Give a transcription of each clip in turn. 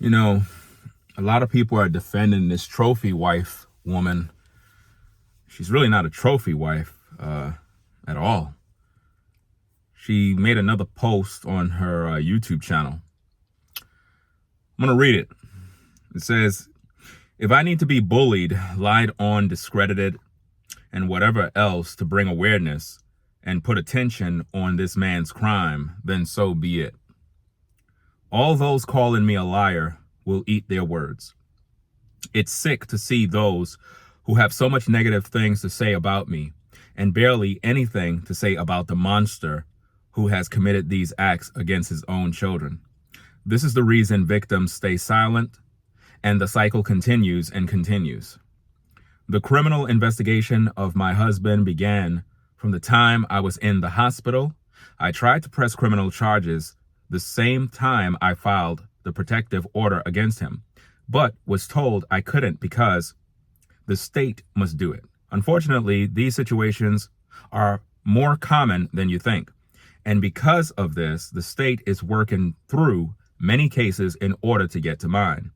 You know, a lot of people are defending this trophy wife woman. She's really not a trophy wife at all. She made another post on her YouTube channel. I'm going to read it. It says, "If I need to be bullied, lied on, discredited, and whatever else to bring awareness and put attention on this man's crime, then so be it. All those calling me a liar will eat their words. It's sick to see those who have so much negative things to say about me and barely anything to say about the monster who has committed these acts against his own children. This is the reason victims stay silent and the cycle continues and continues. The criminal investigation of my husband began from the time I was in the hospital. I tried to press criminal charges the same time I filed the protective order against him, but was told I couldn't because the state must do it. Unfortunately, these situations are more common than you think. And because of this, the state is working through many cases in order to get to mine.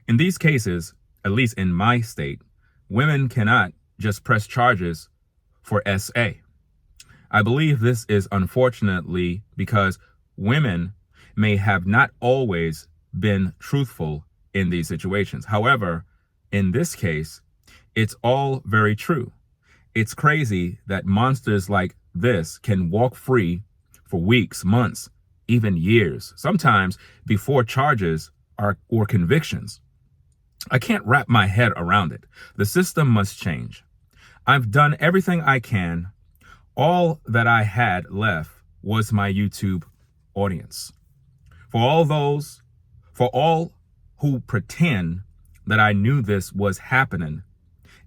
In these cases, at least in my state, women cannot just press charges for SA. I believe this is unfortunately because women may have not always been truthful in these situations. However, in this case, it's all very true. It's crazy that monsters like this can walk free for weeks, months, even years, sometimes before charges or convictions. I can't wrap my head around it. The system must change. I've done everything I can. All that I had left was my YouTube audience. For all who pretend that I knew this was happening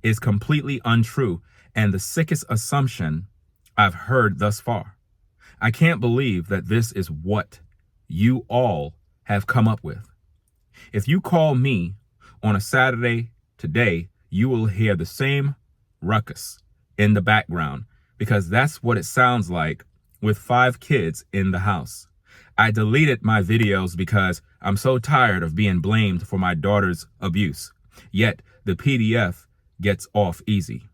is completely untrue and the sickest assumption I've heard thus far. I can't believe that this is what you all have come up with. If you call me on a Saturday today, you will hear the same ruckus in the background because that's what it sounds like with 5 kids in the house. I deleted my videos because I'm so tired of being blamed for my daughter's abuse. Yet the PDF gets off easy.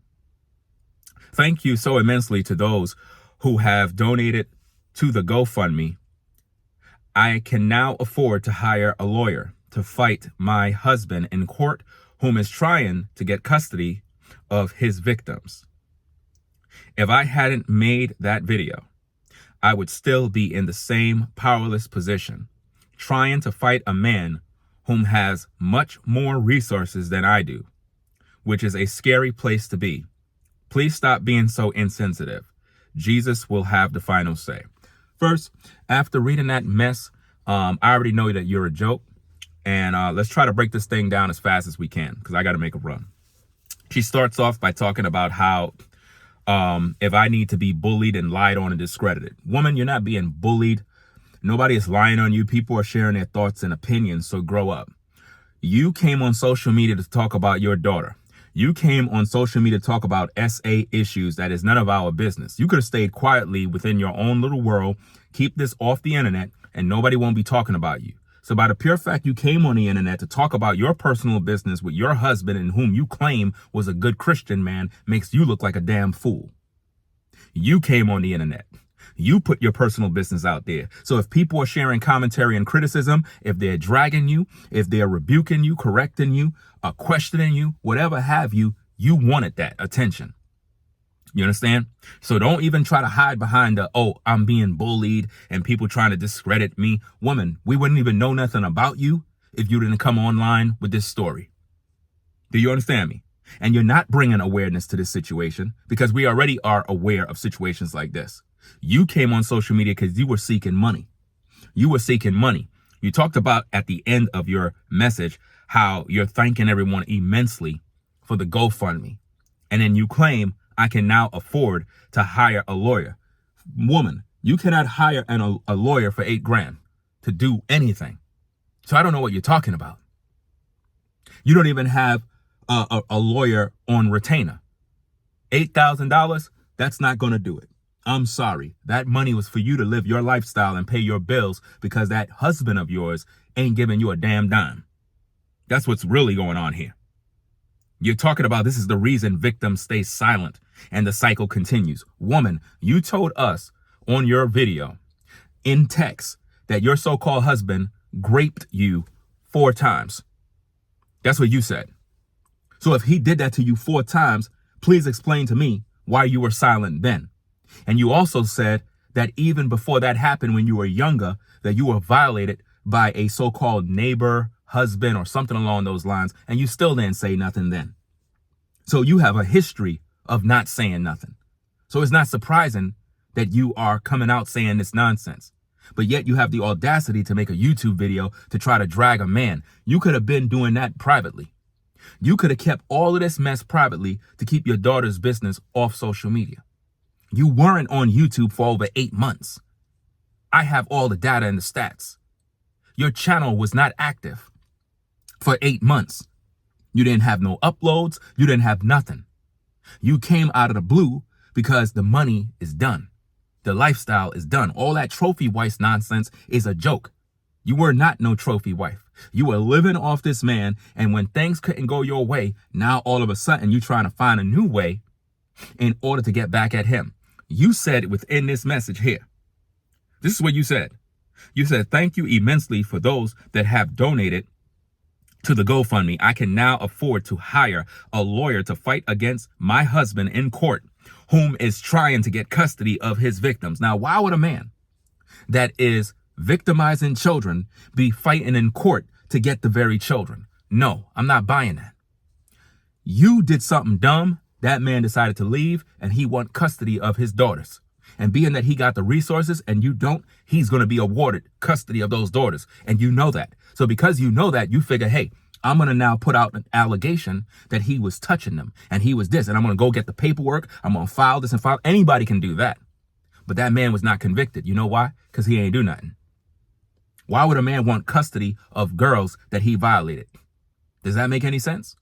Thank you so immensely to those who have donated to the GoFundMe. I can now afford to hire a lawyer to fight my husband in court, whom is trying to get custody of his victims. If I hadn't made that video, I would still be in the same powerless position, trying to fight a man whom has much more resources than I do, which is a scary place to be. Please stop being so insensitive. Jesus will have the final say." First, after reading that mess, I already know that you're a joke. And let's try to break this thing down as fast as we can because I got to make a run. She starts off by talking about how if I need to be bullied and lied on and discredited. Woman, you're not being bullied. Nobody is lying on you. People are sharing their thoughts and opinions, so grow up. You came on social media to talk about your daughter. You came on social media to talk about SA issues that is none of our business. You could have stayed quietly within your own little world, keep this off the internet, and nobody won't be talking about you. So by the pure fact you came on the internet to talk about your personal business with your husband and whom you claim was a good Christian man makes you look like a damn fool. You came on the internet. You put your personal business out there. So if people are sharing commentary and criticism, if they're dragging you, if they're rebuking you, correcting you, questioning you, whatever have you, you wanted that attention. You understand? So don't even try to hide behind I'm being bullied and people trying to discredit me. Woman, we wouldn't even know nothing about you if you didn't come online with this story. Do you understand me? And you're not bringing awareness to this situation because we already are aware of situations like this. You came on social media because you were seeking money. You were seeking money. You talked about at the end of your message how you're thanking everyone immensely for the GoFundMe. And then you claim I can now afford to hire a lawyer. Woman, you cannot hire a lawyer for $8,000 to do anything. So I don't know what you're talking about. You don't even have a lawyer on retainer. $8,000, that's not going to do it. I'm sorry. That money was for you to live your lifestyle and pay your bills because that husband of yours ain't giving you a damn dime. That's what's really going on here. You're talking about this is the reason victims stay silent and the cycle continues. Woman, you told us on your video in text that your so-called husband raped you 4 times. That's what you said. So if he did that to you 4 times, please explain to me why you were silent then. And you also said that even before that happened, when you were younger, that you were violated by a so-called neighbor, husband, or something along those lines, and you still didn't say nothing then. So you have a history of not saying nothing. So it's not surprising that you are coming out saying this nonsense. But yet you have the audacity to make a YouTube video to try to drag a man. You could have been doing that privately. You could have kept all of this mess privately to keep your daughter's business off social media. You weren't on YouTube for over 8 months. I have all the data and the stats. Your channel was not active for 8 months. You didn't have no uploads. You didn't have nothing. You came out of the blue because the money is done. The lifestyle is done. All that trophy wife nonsense is a joke. You were not no trophy wife. You were living off this man, and when things couldn't go your way, now all of a sudden you trying to find a new way in order to get back at him. You said within this message here, this is what you said. You said, thank you immensely for those that have donated to the GoFundMe. I can now afford to hire a lawyer to fight against my husband in court, whom is trying to get custody of his victims. Now, why would a man that is victimizing children be fighting in court to get the very children? No, I'm not buying that. You did something dumb. That man decided to leave, and he want custody of his daughters. And being that he got the resources and you don't, he's going to be awarded custody of those daughters. And you know that. So because you know that, you figure, hey, I'm going to now put out an allegation that he was touching them and he was this. And I'm going to go get the paperwork. I'm going to file this and file. Anybody can do that. But that man was not convicted. You know why? Because he ain't do nothing. Why would a man want custody of girls that he violated? Does that make any sense?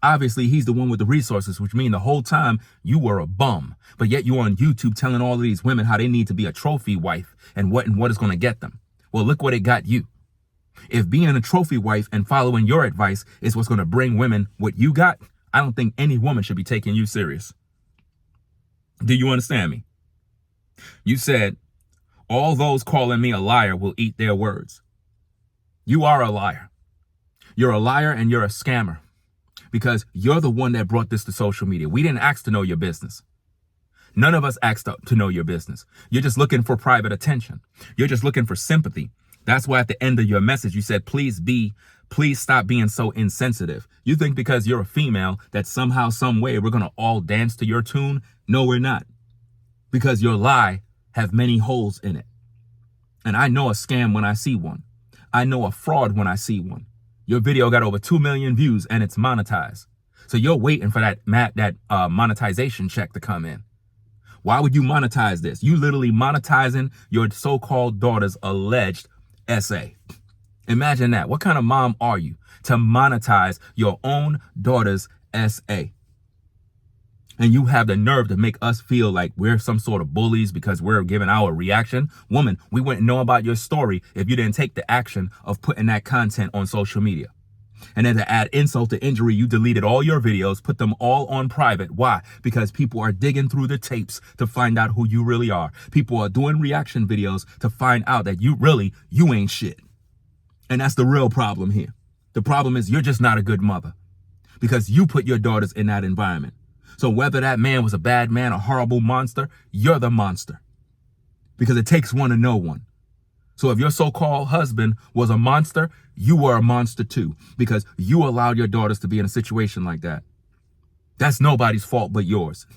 Obviously, he's the one with the resources, which means the whole time you were a bum. But yet you're on YouTube telling all of these women how they need to be a trophy wife and what is going to get them. Well, look what it got you. If being a trophy wife and following your advice is what's going to bring women what you got, I don't think any woman should be taking you serious. Do you understand me? You said, all those calling me a liar will eat their words. You are a liar. You're a liar and you're a scammer. Because you're the one that brought this to social media. We didn't ask to know your business. None of us asked to know your business. You're just looking for private attention. You're just looking for sympathy. That's why at the end of your message, you said, please stop being so insensitive. You think because you're a female that somehow, some way, we're going to all dance to your tune? No, we're not. Because your lie have many holes in it. And I know a scam when I see one. I know a fraud when I see one. Your video got over 2 million views and it's monetized. So you're waiting for that monetization check to come in. Why would you monetize this? You literally monetizing your so-called daughter's alleged essay. Imagine that. What kind of mom are you to monetize your own daughter's essay? And you have the nerve to make us feel like we're some sort of bullies because we're giving our reaction. Woman, we wouldn't know about your story if you didn't take the action of putting that content on social media. And then to add insult to injury, you deleted all your videos, put them all on private. Why? Because people are digging through the tapes to find out who you really are. People are doing reaction videos to find out that you ain't shit. And that's the real problem here. The problem is you're just not a good mother because you put your daughters in that environment. So whether that man was a bad man, a horrible monster, you're the monster. Because it takes one to know one. So if your so-called husband was a monster, you were a monster too. Because you allowed your daughters to be in a situation like that. That's nobody's fault but yours.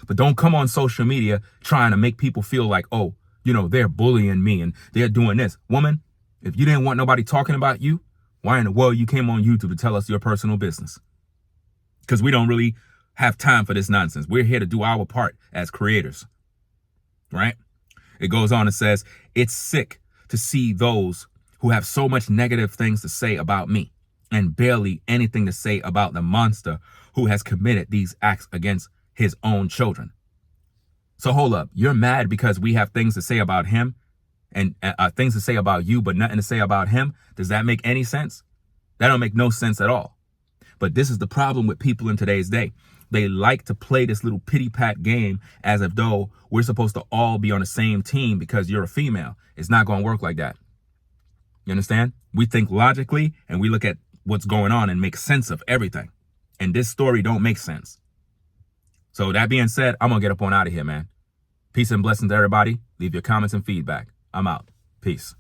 But don't come on social media trying to make people feel like, oh, they're bullying me and they're doing this. Woman, if you didn't want nobody talking about you, why in the world you came on YouTube to tell us your personal business? Because we don't really have time for this nonsense. We're here to do our part as creators, right? It goes on and says, it's sick to see those who have so much negative things to say about me and barely anything to say about the monster who has committed these acts against his own children. So hold up. You're mad because we have things to say about him and things to say about you, but nothing to say about him. Does that make any sense? That don't make no sense at all. But this is the problem with people in today's day. They like to play this little pity-pat game as if though we're supposed to all be on the same team because you're a female. It's not going to work like that. You understand? We think logically and we look at what's going on and make sense of everything. And this story don't make sense. So that being said, I'm going to get up on out of here, man. Peace and blessings to everybody. Leave your comments and feedback. I'm out. Peace.